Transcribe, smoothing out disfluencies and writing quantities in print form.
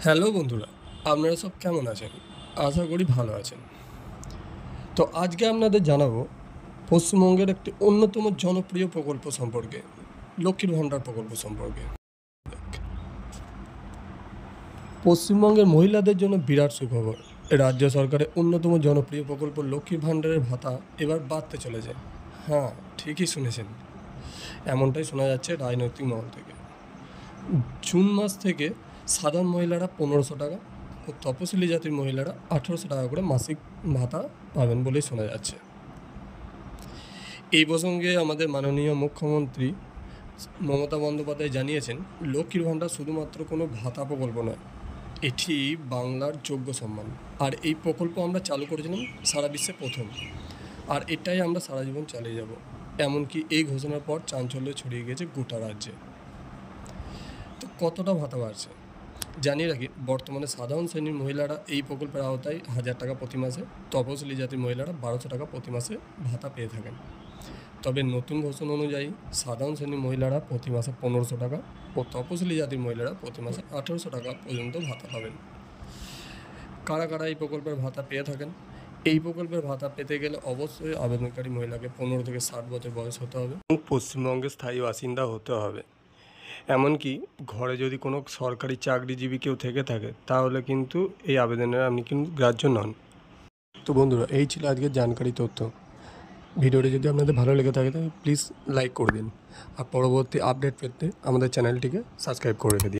Hello বন্ধুরা, আপনারা সব কেমন আছেন? আশা করি ভালো আছেন। তো আজকে আপনাদের জানাবো পশ্চিমবঙ্গের একটি অন্যতম জনপ্রিয় প্রকল্প সম্পর্কে, লক্ষ্মীর ভাণ্ডার প্রকল্প সম্পর্কে। পশ্চিমবঙ্গের মহিলাদের জন্য বিরাট সুখবর। রাজ্য সরকারের অন্যতম জনপ্রিয় প্রকল্প লক্ষ্মীর ভাণ্ডারের ভাতা এবার বাড়তে চলেছে। হ্যাঁ, ঠিকই শুনেছেন। এমনটাই শোনা যাচ্ছে রাজনৈতিক মহল থেকে। জুন মাস থেকে সাধারণ মহিলারা 1500 টাকা ও তপশিলি জাতির মহিলারা 1800 টাকা করে মাসিক ভাতা পাবেন বলেই শোনা যাচ্ছে। এই প্রসঙ্গে আমাদের মাননীয় মুখ্যমন্ত্রী মমতা বন্দ্যোপাধ্যায় জানিয়েছেন, লক্ষ্মীর ভাণ্ডার শুধুমাত্র কোনো ভাতা প্রকল্প নয়, এটি বাংলার যোগ্য সম্মান। আর এই প্রকল্প আমরা চালু করেছিলাম সারা বিশ্বে প্রথম, আর এটাই আমরা সারা জীবন চালিয়ে যাব। এমনকি এই ঘোষণার পর চাঞ্চল্য ছড়িয়ে গেছে গোটা রাজ্যে। তো কতটা ভাতা বাড়ছে জানিয়ে রাখি, বর্তমানে সাধারণ শ্রেণীর মহিলারা এই প্রকল্পের আওতায় 1000 টাকা প্রতি মাসে, তপশিলি জাতির মহিলারা 1200 টাকা প্রতি মাসে ভাতা পেয়ে থাকেন। তবে নতুন ঘোষণা অনুযায়ী সাধারণ শ্রেণীর মহিলারা প্রতি মাসে 1500 টাকা ও তপশিলি জাতির মহিলারা প্রতি মাসে 1800 টাকা পর্যন্ত ভাতা পাবেন। কারা কারা এই প্রকল্পের ভাতা পেয়ে থাকেন? এই প্রকল্পের ভাতা পেতে গেলে অবশ্যই আবেদনকারী মহিলাকে 15 থেকে 60 বছর বয়স হতে হবে এবং পশ্চিমবঙ্গের স্থায়ী বাসিন্দা হতে হবে। এমনকি ঘরে যদি কোনো সরকারি চাকরিজীবী কেউ থেকে থাকে তাহলে কিন্তু এই আবেদনের আপনি কিন্তু গ্রাহ্য নন। তো বন্ধুরা, এই ছিল আজকের জানকারি তথ্য। ভিডিওটি যদি আপনাদের ভালো লেগে থাকে তাহলে প্লিজ লাইক করে দিন, আর পরবর্তী আপডেট পেতে আমাদের চ্যানেলটিকে সাবস্ক্রাইব করে রেখে দিন।